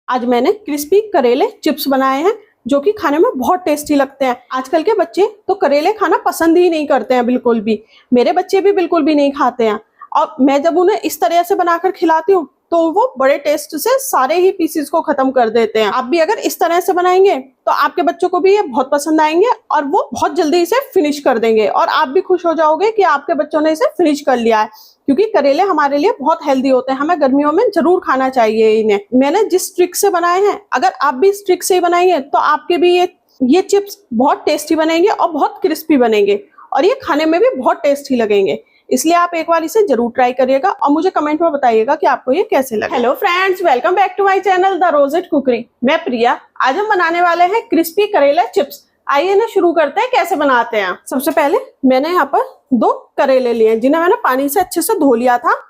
आज मैंने क्रिस्पी करेले चिप्स बनाए हैं जो कि खाने में बहुत टेस्टी लगते हैं। आजकल के बच्चे तो करेले खाना पसंद ही नहीं करते हैं बिल्कुल भी। मेरे बच्चे भी बिल्कुल भी नहीं खाते हैं और मैं जब उन्हें इस तरह से बनाकर खिलाती हूँ तो वो बड़े टेस्ट से सारे ही पीसेस को खत्म कर देते हैं। आप भी अगर इस तरह से बनाएंगे तो आपके बच्चों को भी ये बहुत पसंद आएंगे और वो बहुत जल्दी इसे फिनिश कर देंगे और आप भी खुश हो जाओगे कि आपके बच्चों ने इसे फिनिश कर लिया है, क्योंकि करेले हमारे लिए बहुत हेल्दी होते हैं। हमें गर्मियों में जरूर खाना चाहिए इन्हें। मैंने जिस ट्रिक से बनाए हैं, अगर आप भी इस ट्रिक से ही बनाएंगे तो आपके भी ये चिप्स बहुत टेस्टी बनेंगे और बहुत क्रिस्पी बनेंगे और ये खाने में भी बहुत टेस्टी लगेंगे। इसलिए आप एक बार इसे जरूर ट्राई करिएगा और मुझे कमेंट में बताइएगा कि आपको ये कैसे लगे। Hello friends, welcome back to my channel the rosette cooking. मैं प्रिया। आज हम बनाने वाले हैं क्रिस्पी करेला चिप्स। आइए ना शुरू करते हैं कैसे बनाते हैं। सबसे पहले मैंने यहाँ पर 2 करेले लिए हैं जिन्हें मैंने पानी से अच्छे से धो लिया था।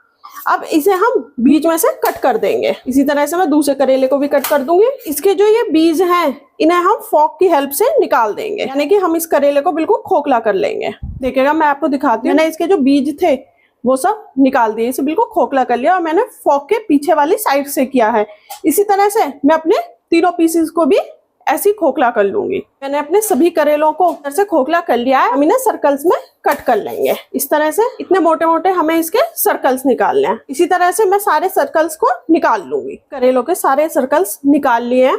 अब इसे हम बीच में से कट कर देंगे। इसी तरह से मैं दूसरे करेले को भी कट कर दूंगी। इसके जो ये बीज हैं इन्हें हम फॉक की हेल्प से निकाल देंगे, यानी कि हम इस करेले को बिल्कुल खोखला कर लेंगे। देखिएगा मैं आपको दिखाती हूँ। मैंने इसके जो बीज थे वो सब निकाल दिए, इसे बिल्कुल खोखला कर लिया और मैंने फॉक के पीछे वाली साइड से किया है। इसी तरह से मैं अपने तीनों पीसेस को भी ऐसी खोखला कर लूंगी। मैंने अपने सभी करेलों को इधर से खोखला कर लिया है। हम इन्हें सर्कल्स में कट कर लेंगे। इस तरह से इतने मोटे मोटे हमें इसके सर्कल्स निकालने हैं। इसी तरह से मैं सारे सर्कल्स को निकाल लूंगी। करेलों के सारे सर्कल्स निकाल लिए हैं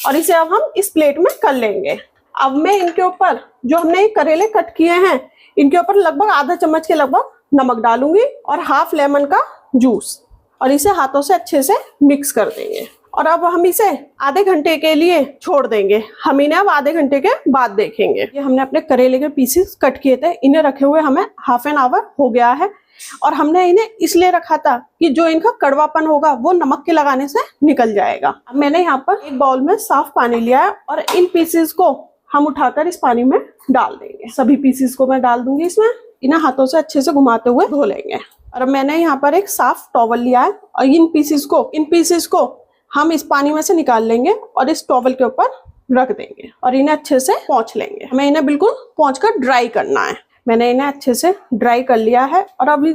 और इसे अब हम इस प्लेट में कर लेंगे। अब मैं इनके ऊपर जो हमने करेले कट किए हैं इनके ऊपर लगभग आधा चम्मच के लगभग नमक डालूंगी और हाफ लेमन का जूस, और इसे हाथों से अच्छे से मिक्स कर देंगे। और अब हम इसे आधे घंटे के लिए छोड़ देंगे। हम इन्हें अब आधे घंटे के बाद देखेंगे। ये हमने अपने करेले के पीसेस कट किए थे, इन्हें रखे हुए हमें हाफ एन आवर हो गया है और हमने इन्हें इसलिए रखा था कि जो इनका कड़वापन होगा वो नमक के लगाने से निकल जाएगा। अब मैंने यहाँ पर एक बाउल में साफ पानी लिया है और इन पीसेस को हम उठाकर इस पानी में डाल देंगे। सभी पीसेस को मैं डाल दूंगी इसमें। इन्हें हाथों से अच्छे से घुमाते हुए धो लेंगे। और अब मैंने यहाँ पर एक साफ टॉवल लिया है और इन पीसेस को हम इस पानी में से निकाल लेंगे और इस टॉवल के ऊपर रख देंगे और इन्हें अच्छे से पोंछ लेंगे। हमें इन्हें बिल्कुल पोंछ कर ड्राई करना है। मैंने इन्हें अच्छे से ड्राई कर लिया है और अब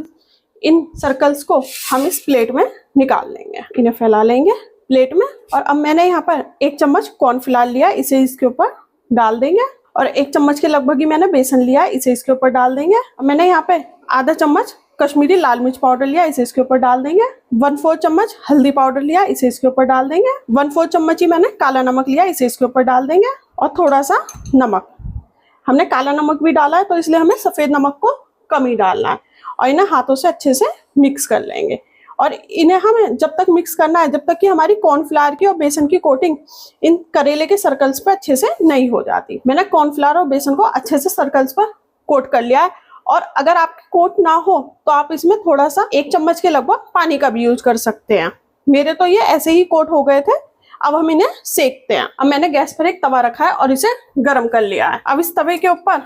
इन सर्कल्स को हम इस प्लेट में निकाल लेंगे। इन्हें फैला लेंगे प्लेट में। और अब मैंने यहाँ पर 1 चम्मच कॉर्नफ्लावर लिया, इसे इसके ऊपर डाल देंगे और 1 चम्मच के लगभग ही मैंने बेसन लिया, इसे इसके ऊपर डाल देंगे। अब मैंने यहाँ पे आधा चम्मच कश्मीरी लाल मिर्च पाउडर लिया, इसे इसके ऊपर डाल देंगे। 1/4 चम्मच हल्दी पाउडर लिया, इसे इसके ऊपर डाल देंगे। 1/4 चम्मच ही मैंने काला नमक लिया, इसे इसके ऊपर डाल देंगे। और थोड़ा सा नमक, हमने काला नमक भी डाला है तो इसलिए हमें सफेद नमक को कम ही डालना है। और इन्हें हाथों से अच्छे से मिक्स कर लेंगे और इन्हें हमें जब तक मिक्स करना है जब तक कि हमारी कॉर्नफ्लावर की और बेसन की कोटिंग इन करेले के सर्कल्स पर अच्छे से नहीं हो जाती। मैंने कॉर्नफ्लावर और बेसन को अच्छे से सर्कल्स पर कोट कर लिया है और अगर आपकी कोट ना हो तो आप इसमें थोड़ा सा 1 चम्मच के लगभग पानी का भी यूज कर सकते हैं। मेरे तो ये ऐसे ही कोट हो गए थे। अब हम इन्हें सेकते हैं। अब मैंने गैस पर एक तवा रखा है और इसे गर्म कर लिया है। अब इस तवे के ऊपर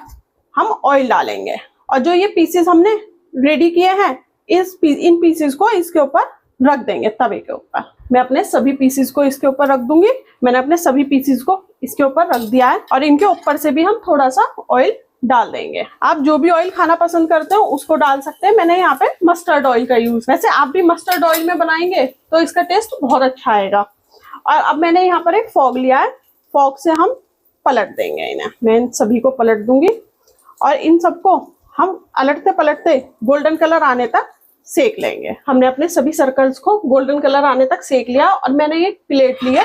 हम ऑयल डालेंगे और जो ये पीसेस हमने रेडी किए हैं इन पीसेस को इसके ऊपर रख देंगे तवे के ऊपर। मैं अपने सभी पीसेस को इसके ऊपर रख दूंगी। मैंने अपने सभी पीसेस को इसके ऊपर रख दिया है और इनके ऊपर से भी हम थोड़ा सा ऑयल डाल देंगे। आप जो भी ऑयल खाना पसंद करते हो उसको डाल सकते हैं। मैंने यहाँ पे मस्टर्ड ऑयल का यूज, वैसे आप भी मस्टर्ड ऑयल में बनाएंगे तो इसका टेस्ट बहुत अच्छा आएगा। और अब मैंने यहाँ पर एक फॉग लिया है, फॉग से हम पलट देंगे इन्हें। मैं इन सभी को पलट दूंगी और इन सबको हम पलटते पलटते गोल्डन कलर आने तक सेक लेंगे। हमने अपने सभी सर्कल्स को गोल्डन कलर आने तक सेक लिया और मैंने ये प्लेट ली है,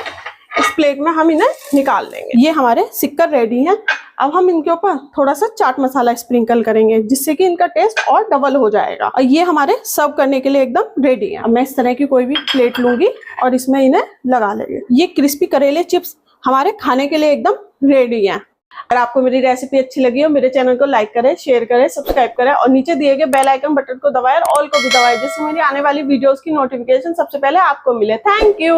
इस प्लेट में हम इन्हें निकाल लेंगे। ये हमारे सिक्कर रेडी हैं। अब हम इनके ऊपर थोड़ा सा चाट मसाला स्प्रिंकल करेंगे जिससे कि इनका टेस्ट और डबल हो जाएगा और ये हमारे सर्व करने के लिए एकदम रेडी है। अब मैं इस तरह की कोई भी प्लेट लूंगी और इसमें इन्हें लगा लेंगे। ये क्रिस्पी करेले चिप्स हमारे खाने के लिए एकदम रेडी हैं। अगर आपको मेरी रेसिपी अच्छी लगी हो मेरे चैनल को लाइक करें, शेयर करें, सब्सक्राइब करें और नीचे दिए गए बेल आइकन बटन को दबाएं और ऑल को भी दबाएं जिससे मेरी आने वाली वीडियोस की नोटिफिकेशन सबसे पहले आपको मिले। Thank you.